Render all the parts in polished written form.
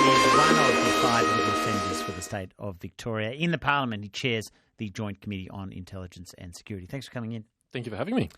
is one of the 5 Liberal senators for the state of Victoria. In the Parliament, he chairs the Joint Committee on Intelligence and Security. Thanks for coming in. Thank you for having me.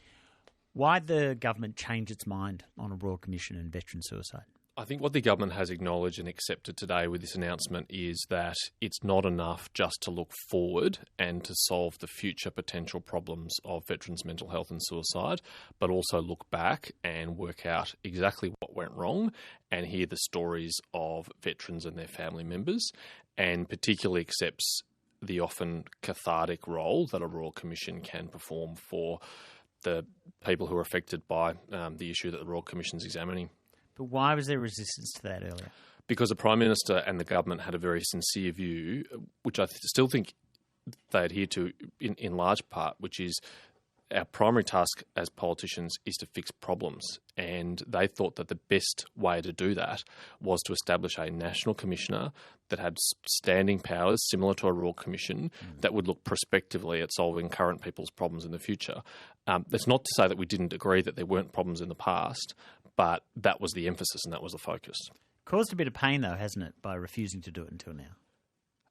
Why'd the government change its mind on a Royal Commission and veteran suicide? I think what the government has acknowledged and accepted today with this announcement is that it's not enough just to look forward and to solve the future potential problems of veterans' mental health and suicide, but also look back and work out exactly what went wrong and hear the stories of veterans and their family members, and particularly accepts the often cathartic role that a Royal Commission can perform for the people who are affected by the issue that the Royal Commission is examining. But why was there resistance to that earlier? Because the Prime Minister and the government had a very sincere view, which I still think they adhere to in large part, which is our primary task as politicians is to fix problems. And they thought that the best way to do that was to establish a national commissioner that had standing powers similar to a Royal Commission that would look prospectively at solving current people's problems in the future. That's not to say that we didn't agree that there weren't problems in the past, but that was the emphasis and that was the focus. Caused a bit of pain, though, hasn't it, by refusing to do it until now?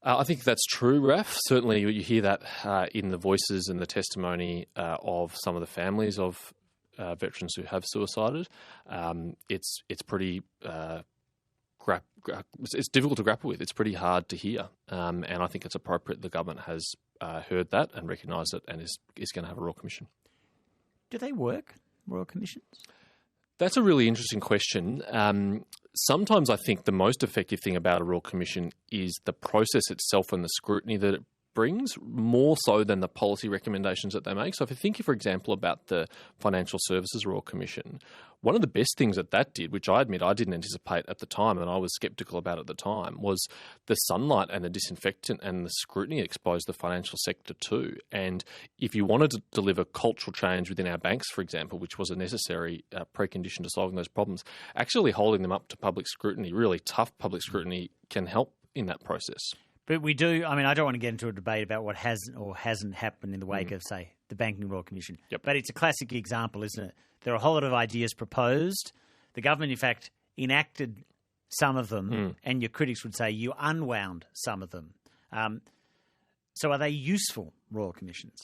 I think that's true, Raf. Certainly you hear that in the voices and the testimony of some of the families of veterans who have suicided. It's pretty it's difficult to grapple with. It's pretty hard to hear. And I think it's appropriate the government has heard that and recognised it and is going to have a Royal Commission. Do they work, Royal Commissions? That's a really interesting question. Sometimes I think the most effective thing about a Royal Commission is the process itself and the scrutiny that it brings, more so than the policy recommendations that they make. So if you think, for example, about the Financial Services Royal Commission, one of the best things that did, which I admit I didn't anticipate at the time and I was sceptical about at the time, was the sunlight and the disinfectant and the scrutiny exposed the financial sector to. And if you wanted to deliver cultural change within our banks, for example, which was a necessary precondition to solving those problems, actually holding them up to public scrutiny, really tough public scrutiny, can help in that process. But we do, I mean, I don't want to get into a debate about what has or hasn't happened in the wake of, say, the Banking Royal Commission. Yep. But it's a classic example, isn't it? There are a whole lot of ideas proposed. The government, in fact, enacted some of them, and your critics would say you unwound some of them. So are they useful, Royal Commissions?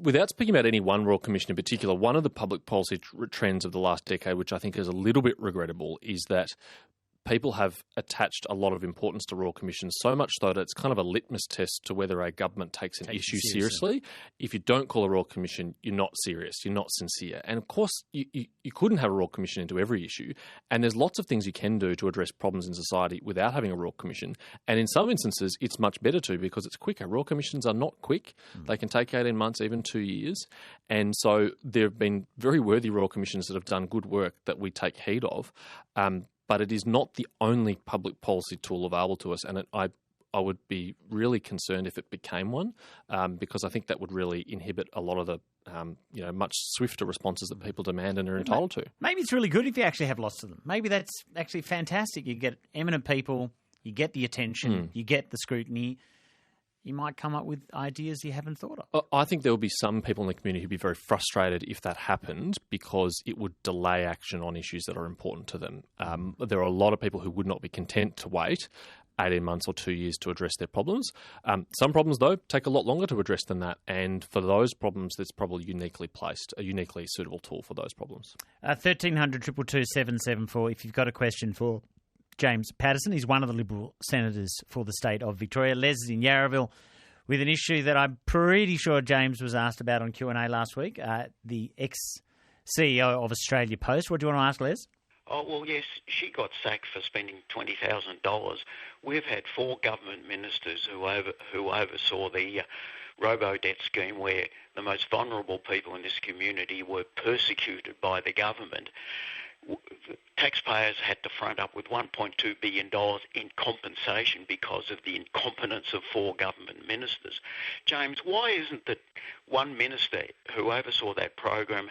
Without speaking about any one Royal Commission in particular, one of the public policy trends of the last decade, which I think is a little bit regrettable, is that people have attached a lot of importance to Royal Commissions, so much so that it's kind of a litmus test to whether a government takes an issue seriously. If you don't call a Royal Commission, you're not serious, you're not sincere. And of course, you couldn't have a Royal Commission into every issue. And there's lots of things you can do to address problems in society without having a Royal Commission. And in some instances, it's much better to because it's quicker. Royal Commissions are not quick. They can take 18 months, even 2 years. And so there have been very worthy Royal Commissions that have done good work that we take heed of. But it is not the only public policy tool available to us, and I would be really concerned if it became one, because I think that would really inhibit a lot of the much swifter responses that people demand and are entitled to. Maybe it's really good if you actually have lots of them. Maybe that's actually fantastic. You get eminent people, you get the attention, you get the scrutiny. You might come up with ideas you haven't thought of. I think there will be some people in the community who'd be very frustrated if that happened because it would delay action on issues that are important to them. There are a lot of people who would not be content to wait 18 months or 2 years to address their problems. Some problems, though, take a lot longer to address than that. And for those problems, that's probably uniquely placed, a uniquely suitable tool for those problems. 1300 222 774 if you've got a question for James Paterson. He's one of the Liberal senators for the state of Victoria. Les is in Yarraville with an issue that I'm pretty sure James was asked about on Q&A last week, the ex-CEO of Australia Post. What do you want to ask, Les? Oh, well, yes, she got sacked for spending $20,000. We've had 4 government ministers who oversaw the robo-debt scheme where the most vulnerable people in this community were persecuted by the government. Taxpayers had to front up with $1.2 billion in compensation because of the incompetence of 4 government ministers. James, why isn't that one minister who oversaw that program,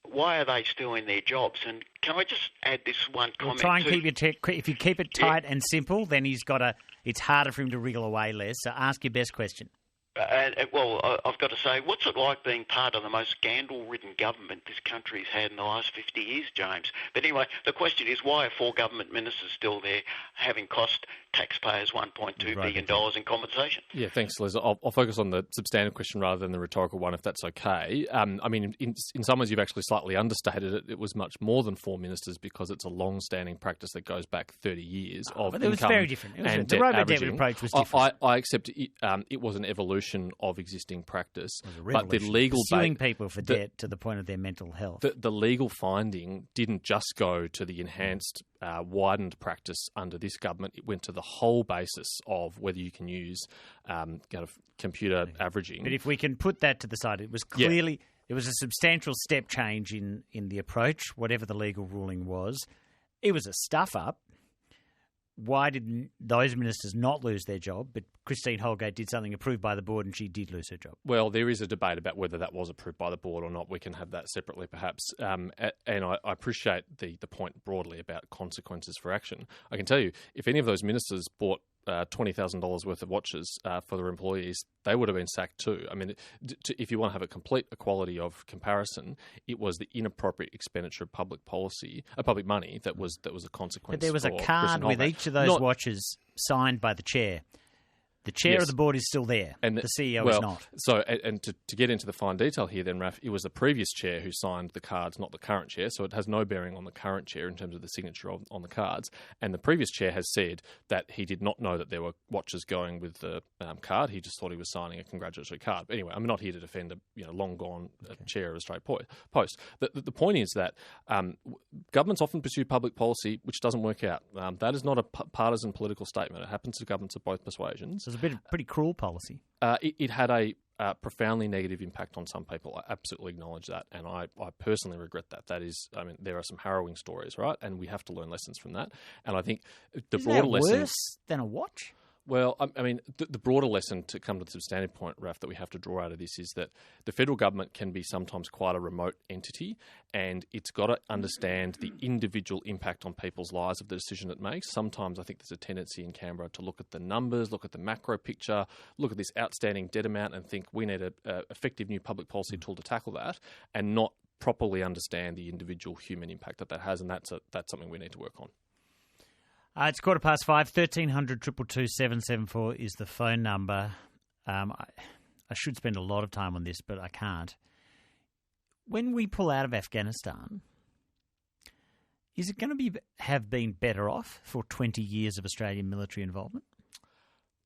why are they still in their jobs? And can I just add this one comment? Try and keep it if you keep it tight and simple, then it's harder for him to wriggle away, Les. So ask your best question. I've got to say, what's it like being part of the most scandal-ridden government this country's had in the last 50 years, James? But anyway, the question is, why are 4 government ministers still there, having cost taxpayers $1.2 billion in compensation? Yeah, thanks, Liz. I'll focus on the substantive question rather than the rhetorical one, if that's okay. I mean, in some ways, you've actually slightly understated it. It was much more than 4 ministers because it's a long-standing practice that goes back 30 years of but it was income very different. The robo-debit approach was different. I accept it was an evolution of existing practice, but the legal pursuing people for debt to the point of their mental health. The legal finding didn't just go to the enhanced, widened practice under this government. It went to the whole basis of whether you can use kind of computer averaging. But if we can put that to the side, it was clearly it was a substantial step change in the approach, whatever the legal ruling was. It was a stuff up. Why did those ministers not lose their job, but Christine Holgate did something approved by the board and she did lose her job? Well, there is a debate about whether that was approved by the board or not. We can have that separately, perhaps. And I appreciate the point broadly about consequences for action. I can tell you, if any of those ministers bought $20,000 worth of watches for their employees, they would have been sacked too. I mean, if you want to have a complete equality of comparison, it was the inappropriate expenditure of public money that was a consequence. But there was a card with each of those watches signed by the chair. The chair of the board is still there. And the CEO is not. So, and to get into the fine detail here then, Raf, it was the previous chair who signed the cards, not the current chair. So it has no bearing on the current chair in terms of the signature on the cards. And the previous chair has said that he did not know that there were watches going with the card. He just thought he was signing a congratulatory card. But anyway, I'm not here to defend a long gone chair of Australia Post. The point is that governments often pursue public policy which doesn't work out. That is not a partisan political statement. It happens to governments of both persuasions. It's a pretty cruel policy. It had a profoundly negative impact on some people. I absolutely acknowledge that, and I personally regret that. That is, I mean, there are some harrowing stories, right? And we have to learn lessons from that. And I think the broader lesson... worse than a watch? Well, I mean, the broader lesson, to come to the substantive point, Raf, that we have to draw out of this is that the federal government can be sometimes quite a remote entity, and it's got to understand the individual impact on people's lives of the decision it makes. Sometimes I think there's a tendency in Canberra to look at the numbers, look at the macro picture, look at this outstanding debt amount and think we need an effective new public policy tool to tackle that, and not properly understand the individual human impact that has, and that's something we need to work on. It's 5:15. 1300 222 774 is the phone number. I should spend a lot of time on this, but I can't. When we pull out of Afghanistan, is it going to have been better off for 20 years of Australian military involvement?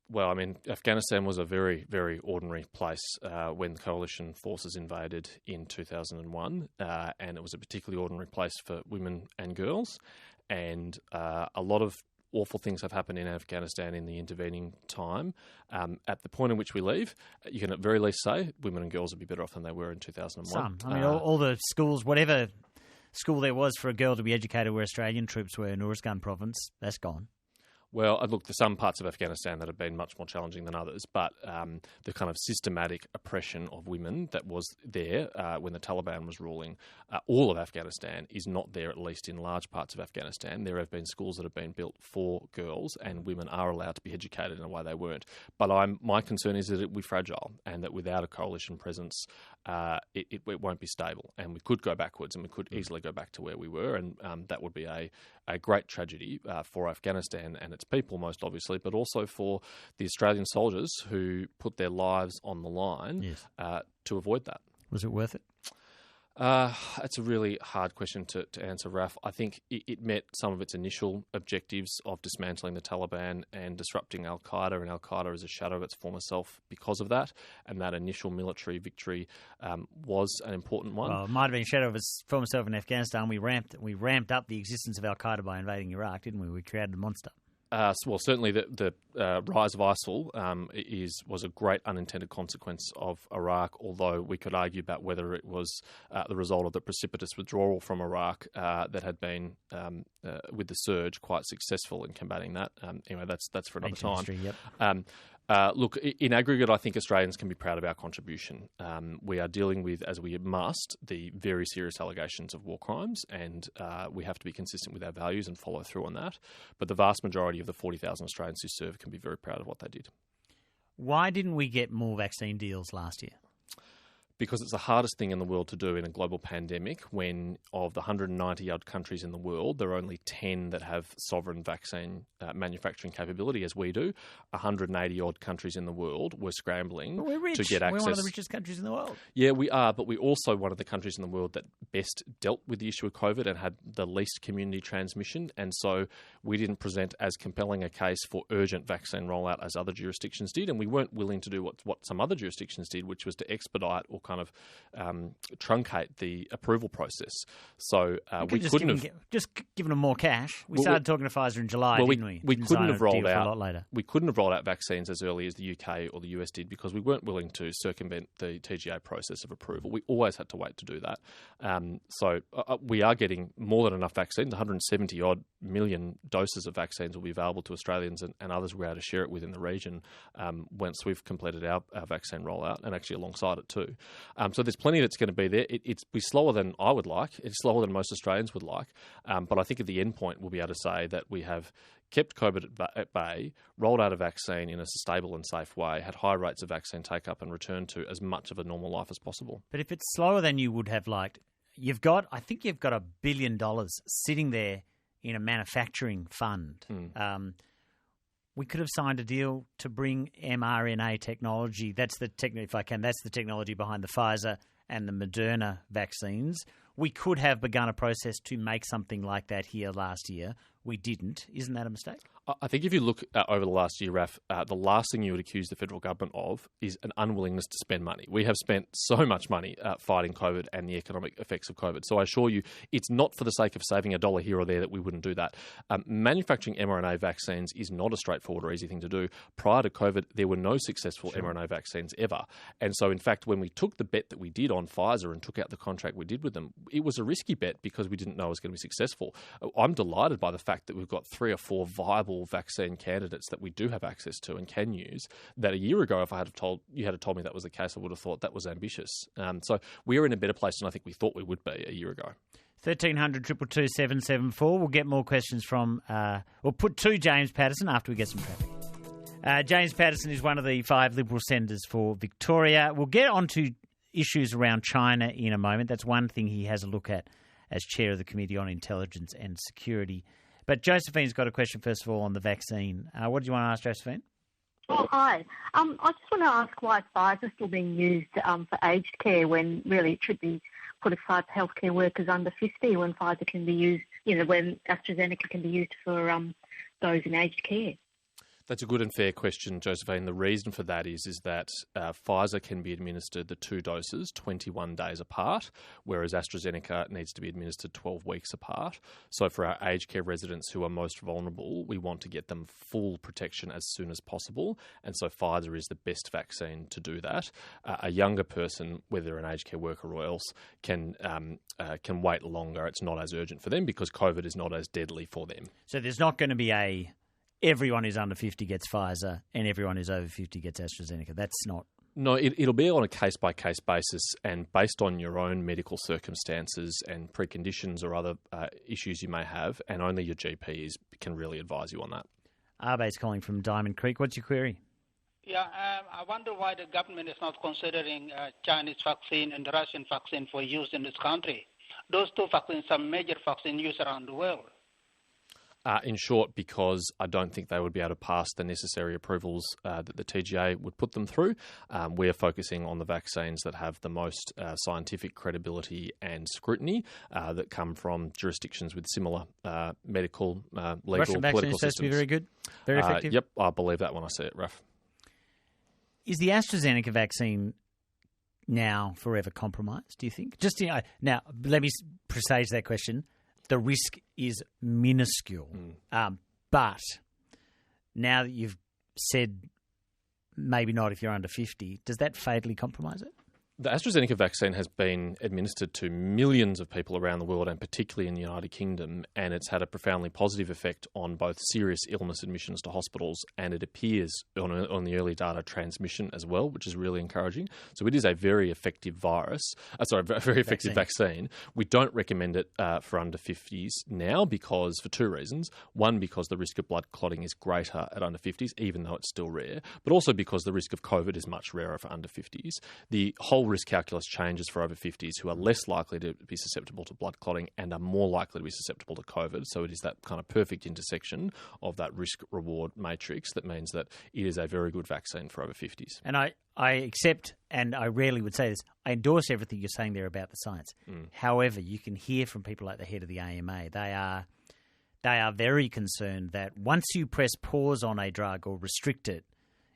Well, I mean, Afghanistan was a very, very ordinary place when the coalition forces invaded in 2001, and it was a particularly ordinary place for women and girls. And a lot of awful things have happened in Afghanistan in the intervening time. At the point in which we leave, you can at very least say women and girls would be better off than they were in 2001. Some. I mean, all the schools, whatever school there was for a girl to be educated where Australian troops were in Uruzgan province, that's gone. Well, look, there's some parts of Afghanistan that have been much more challenging than others, but the kind of systematic oppression of women that was there when the Taliban was ruling all of Afghanistan is not there, at least in large parts of Afghanistan. There have been schools that have been built for girls, and women are allowed to be educated in a way they weren't. But my concern is that it will be fragile, and that without a coalition presence, it won't be stable, and we could go backwards, and we could easily go back to where we were, and that would be a great tragedy for Afghanistan and its people, most obviously, but also for the Australian soldiers who put their lives on the line to avoid that. Was it worth it? It's a really hard question to answer, Raf. I think it met some of its initial objectives of dismantling the Taliban and disrupting Al-Qaeda, and Al-Qaeda is a shadow of its former self because of that, and that initial military victory was an important one. Well, it might have been a shadow of its former self in Afghanistan. We ramped up the existence of Al-Qaeda by invading Iraq, didn't we? We created a monster. Well, certainly the rise of ISIL was a great unintended consequence of Iraq, although we could argue about whether it was the result of the precipitous withdrawal from Iraq that had been, with the surge, quite successful in combating that. Anyway, that's for another time. History, yep. Look, in aggregate, I think Australians can be proud of our contribution. We are dealing with, as we must, the very serious allegations of war crimes, and we have to be consistent with our values and follow through on that. But the vast majority of the 40,000 Australians who serve can be very proud of what they did. Why didn't we get more vaccine deals last year? Because it's the hardest thing in the world to do in a global pandemic when of the 190-odd countries in the world, there are only 10 that have sovereign vaccine manufacturing capability, as we do. 180-odd countries in the world were scrambling to get access. We're one of the richest countries in the world. Yeah, we are, but we're also one of the countries in the world that best dealt with the issue of COVID and had the least community transmission, and so we didn't present as compelling a case for urgent vaccine rollout as other jurisdictions did, and we weren't willing to do what some other jurisdictions did, which was to expedite or kind of truncate the approval process. So we couldn't have just given them more cash. We started talking to Pfizer in July, didn't we? We couldn't have rolled out a lot later. We couldn't have rolled out vaccines as early as the UK or the US did because we weren't willing to circumvent the TGA process of approval. We always had to wait to do that. So we are getting more than enough vaccines. 170 odd million doses of vaccines will be available to Australians and others we're able to share it within the region once we've completed our vaccine rollout, and actually alongside it too. So there's plenty that's going to be there. It's be slower than I would like. It's slower than most Australians would like. But I think at the end point we'll be able to say that we have kept COVID at bay, rolled out a vaccine in a stable and safe way, had high rates of vaccine take-up and returned to as much of a normal life as possible. But if it's slower than you would have liked, I think you've got $1 billion sitting there in a manufacturing fund. We could have signed a deal to bring mRNA technology. That's the technology behind the Pfizer and the Moderna vaccines. We could have begun a process to make something like that here last year. We didn't. Isn't that a mistake? I think if you look over the last year, Raf, the last thing you would accuse the federal government of is an unwillingness to spend money. We have spent so much money fighting COVID and the economic effects of COVID. So I assure you, it's not for the sake of saving a dollar here or there that we wouldn't do that. Manufacturing mRNA vaccines is not a straightforward or easy thing to do. Prior to COVID, there were no successful mRNA vaccines ever. And so, in fact, when we took the bet that we did on Pfizer and took out the contract we did with them, it was a risky bet because we didn't know it was going to be successful. I'm delighted by the fact that we've got 3 or 4 viable vaccine candidates that we do have access to and can use. That a year ago, if I had told me that was the case, I would have thought that was ambitious. So we are in a better place than I think we thought we would be a year ago. 1300 222 774. We'll get more questions from. We'll put to James Paterson after we get some traffic. James Paterson is one of the 5 Liberal senators for Victoria. We'll get on to issues around China in a moment. That's one thing he has a look at as chair of the Committee on Intelligence and Security. But Josephine's got a question, first of all, on the vaccine. What do you want to ask, Josephine? Oh, hi. I just want to ask why Pfizer's still being used for aged care when really it should be put aside for healthcare workers under 50 when Pfizer can be used, when AstraZeneca can be used for those in aged care. That's a good and fair question, Josephine. The reason for that is that Pfizer can be administered the 2 doses 21 days apart, whereas AstraZeneca needs to be administered 12 weeks apart. So for our aged care residents who are most vulnerable, we want to get them full protection as soon as possible. And so Pfizer is the best vaccine to do that. A younger person, whether an aged care worker or else, can wait longer. It's not as urgent for them because COVID is not as deadly for them. So there's not going to be everyone who's under 50 gets Pfizer and everyone who's over 50 gets AstraZeneca. That's not... No, it'll be on a case-by-case basis and based on your own medical circumstances and preconditions or other issues you may have, and only your GP can really advise you on that. Arbe's calling from Diamond Creek. What's your query? Yeah, I wonder why the government is not considering Chinese vaccine and the Russian vaccine for use in this country. Those 2 vaccines are major vaccine used around the world. In short, because I don't think they would be able to pass the necessary approvals that the TGA would put them through. We're focusing on the vaccines that have the most scientific credibility and scrutiny that come from jurisdictions with similar medical, legal, Russian political vaccine is supposed to be systems. very good, very effective? Yep, I believe that when I see it, Raf. Is the AstraZeneca vaccine now forever compromised, do you think? Now, let me presage that question. The risk is minuscule. But now that you've said maybe not if you're under 50, does that fatally compromise it? The AstraZeneca vaccine has been administered to millions of people around the world, and particularly in the United Kingdom, and it's had a profoundly positive effect on both serious illness admissions to hospitals, and it appears on the early data transmission as well, which is really encouraging. So it is a very effective very effective vaccine. We don't recommend it for under 50s now for two reasons. One, because the risk of blood clotting is greater at under 50s, even though it's still rare, but also because the risk of COVID is much rarer for under 50s. The whole risk calculus changes for over 50s, who are less likely to be susceptible to blood clotting and are more likely to be susceptible to COVID. So it is that kind of perfect intersection of that risk-reward matrix that means that it is a very good vaccine for over 50s. And I accept, and I rarely would say this, I endorse everything you're saying there about the science. However, you can hear from people like the head of the AMA, they are very concerned that once you press pause on a drug or restrict it,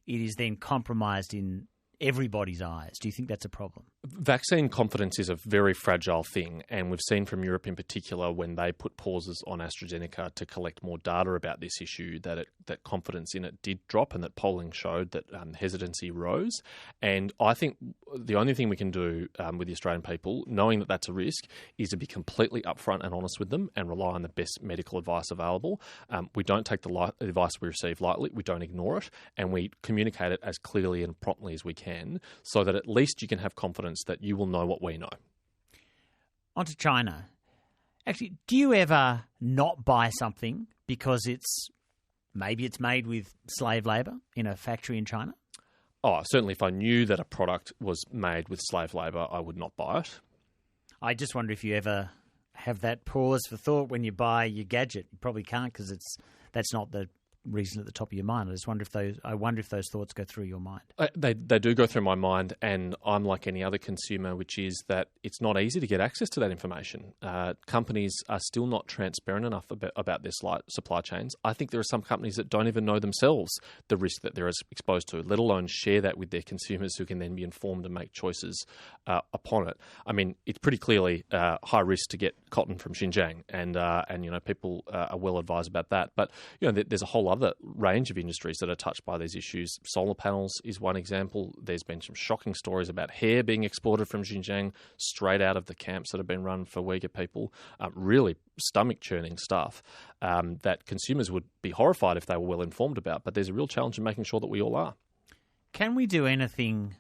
it is then compromised in everybody's eyes. Do you think that's a problem? Vaccine confidence is a very fragile thing, and we've seen from Europe in particular, when they put pauses on AstraZeneca to collect more data about this issue, that confidence in it did drop, and that polling showed that hesitancy rose. And I think the only thing we can do with the Australian people, knowing that that's a risk, is to be completely upfront and honest with them and rely on the best medical advice available. We don't take the advice we receive lightly, we don't ignore it, and we communicate it as clearly and promptly as we can, so that at least you can have confidence that you will know what we know. On to China. Actually, do you ever not buy something because maybe it's made with slave labour in a factory in China? Oh, certainly if I knew that a product was made with slave labour, I would not buy it. I just wonder if you ever have that pause for thought when you buy your gadget. You probably can't, because that's not the reason at the top of your mind. I wonder if those thoughts go through your mind. They do go through my mind, and I'm like any other consumer, which is that it's not easy to get access to that information. Companies are still not transparent enough about their supply chains. I think there are some companies that don't even know themselves the risk that they're exposed to, let alone share that with their consumers, who can then be informed and make choices upon it. I mean, it's pretty clearly high risk to get cotton from Xinjiang, and people are well advised about that. But there's a whole other range of industries that are touched by these issues. Solar panels is one example. There's been some shocking stories about hair being exported from Xinjiang straight out of the camps that have been run for Uyghur people. Really stomach-churning stuff that consumers would be horrified if they were well informed about. But there's a real challenge in making sure that we all are. Can we do anything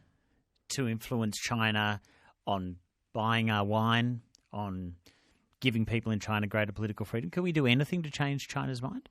to influence China on buying our wine, on giving people in China greater political freedom? Can we do anything to change China's mind?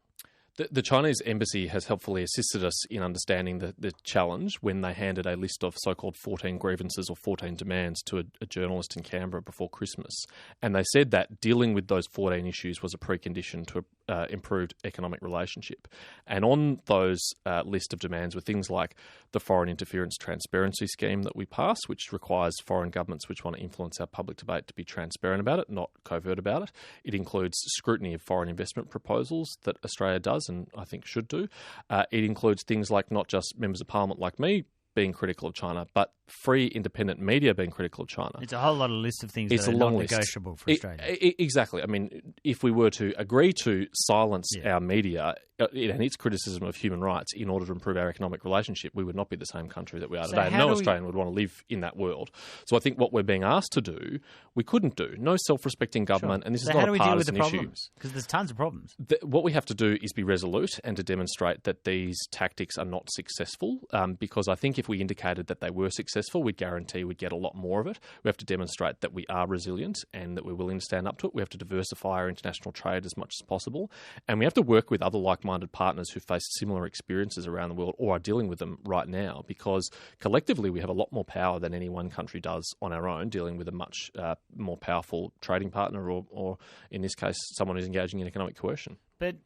The Chinese embassy has helpfully assisted us in understanding the challenge when they handed a list of so-called 14 grievances or 14 demands to a journalist in Canberra before Christmas. And they said that dealing with those 14 issues was a precondition to improved economic relationship. And on those list of demands were things like the Foreign Interference Transparency Scheme that we passed, which requires foreign governments which want to influence our public debate to be transparent about it, not covert about it. It includes scrutiny of foreign investment proposals that Australia does and I think should do. It includes things like not just members of parliament like me being critical of China, but free independent media being critical of China. It's a whole lot of list of things that are not negotiable for Australia. Exactly. I mean, if we were to agree to silence our media and its criticism of human rights in order to improve our economic relationship, we would not be the same country that we are today. No Australian would want to live in that world. So I think what we're being asked to do, we couldn't do. No self-respecting government, and this is not a partisan issue. Because there's tons of problems. What we have to do is be resolute and to demonstrate that these tactics are not successful, because I think if we indicated that they were successful, we'd guarantee we'd get a lot more of it. We have to demonstrate that we are resilient and that we're willing to stand up to it. We have to diversify our international trade as much as possible. And we have to work with other like-minded partners who face similar experiences around the world or are dealing with them right now, because collectively we have a lot more power than any one country does on our own, dealing with a much more powerful trading partner or in this case, someone who's engaging in economic coercion. But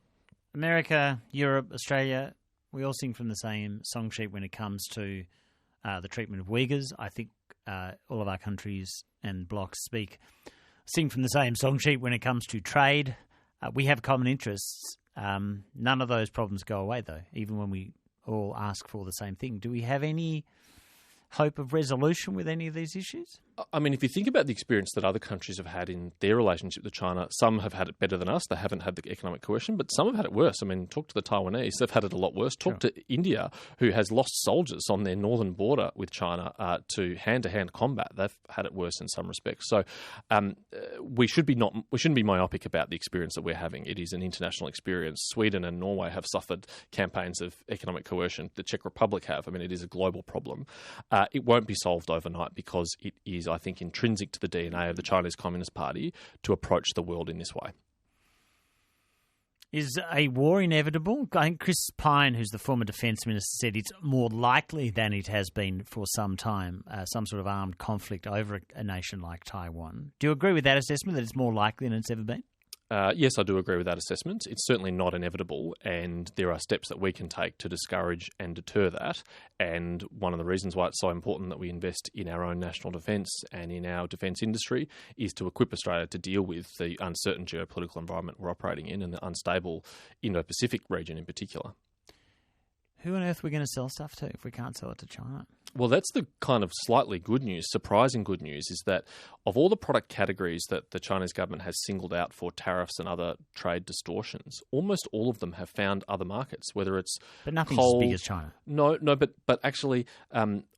America, Europe, Australia, we all sing from the same song sheet when it comes to the treatment of Uyghurs. I think all of our countries and blocs sing from the same song sheet when it comes to trade. We have common interests. None of those problems go away, though, even when we all ask for the same thing. Do we have any hope of resolution with any of these issues? I mean, if you think about the experience that other countries have had in their relationship with China, some have had it better than us. They haven't had the economic coercion, but some have had it worse. I mean, talk to the Taiwanese. They've had it a lot worse. Talk to India, who has lost soldiers on their northern border with China to hand-to-hand combat. They've had it worse in some respects. So we shouldn't be myopic about the experience that we're having. It is an international experience. Sweden and Norway have suffered campaigns of economic coercion. The Czech Republic have. I mean, it is a global problem. It won't be solved overnight because it is, I think, intrinsic to the DNA of the Chinese Communist Party to approach the world in this way. Is a war inevitable? I think Chris Pine, who's the former defence minister, said it's more likely than it has been for some time, some sort of armed conflict over a nation like Taiwan. Do you agree with that assessment, that it's more likely than it's ever been? Yes, I do agree with that assessment. It's certainly not inevitable, and there are steps that we can take to discourage and deter that. And one of the reasons why it's so important that we invest in our own national defence and in our defence industry is to equip Australia to deal with the uncertain geopolitical environment we're operating in and the unstable Indo-Pacific region in particular. Who on earth are we going to sell stuff to if we can't sell it to China? Well, that's the kind of slightly good news, surprising good news, is that of all the product categories that the Chinese government has singled out for tariffs and other trade distortions, almost all of them have found other markets, whether it's But nothing's coal, as big as China. No, but actually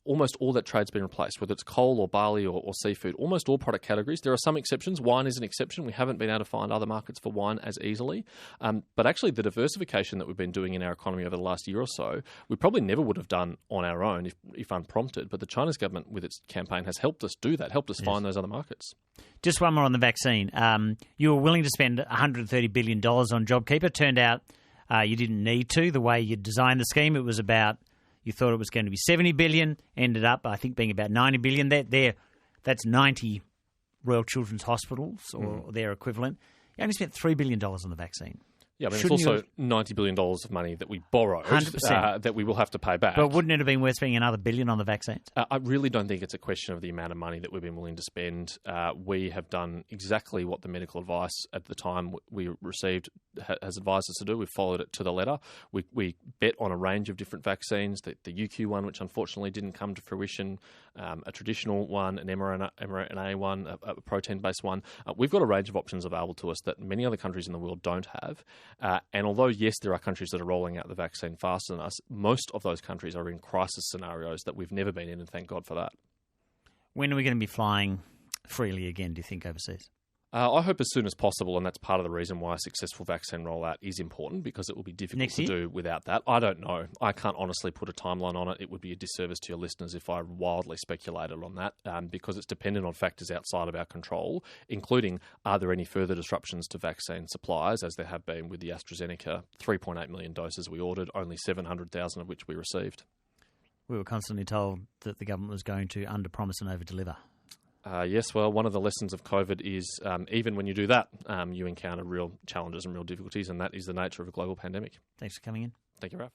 almost all that trade's been replaced, whether it's coal or barley or seafood, almost all product categories. There are some exceptions. Wine is an exception. We haven't been able to find other markets for wine as easily. But actually the diversification that we've been doing in our economy over the last year or so, we probably never would have done on our own if unprompted. But the Chinese government with its campaign has helped us do that, helped us find those other markets. Just one more on the vaccine. You were willing to spend $130 billion on JobKeeper. Turned out you didn't need to. The way you designed the scheme, it was about... You thought it was going to be $70 billion, ended up, I think, being about $90 billion. That's 90 Royal Children's Hospitals or their equivalent. You only spent $3 billion on the vaccine. Yeah, I mean, it's also $90 billion of money that we borrowed 100%. That we will have to pay back. But wouldn't it have been worth spending another $1 billion on the vaccines? I really don't think it's a question of the amount of money that we've been willing to spend. We have done exactly what the medical advice at the time we received has advised us to do. We've followed it to the letter. We bet on a range of different vaccines, the UQ one, which unfortunately didn't come to fruition, a traditional one, an mRNA one, a protein-based one. We've got a range of options available to us that many other countries in the world don't have. And although, yes, there are countries that are rolling out the vaccine faster than us, most of those countries are in crisis scenarios that we've never been in, and thank God for that. When are we going to be flying freely again, do you think, overseas? I hope as soon as possible, and that's part of the reason why a successful vaccine rollout is important, because it will be difficult to do without that. I don't know. I can't honestly put a timeline on it. It would be a disservice to your listeners if I wildly speculated on that, because it's dependent on factors outside of our control, including are there any further disruptions to vaccine supplies, as there have been with the AstraZeneca 3.8 million doses we ordered, only 700,000 of which we received. We were constantly told that the government was going to under-promise and over-deliver. Yes, well, one of the lessons of COVID is even when you do that, you encounter real challenges and real difficulties, and that is the nature of a global pandemic. Thanks for coming in. Thank you, Raf.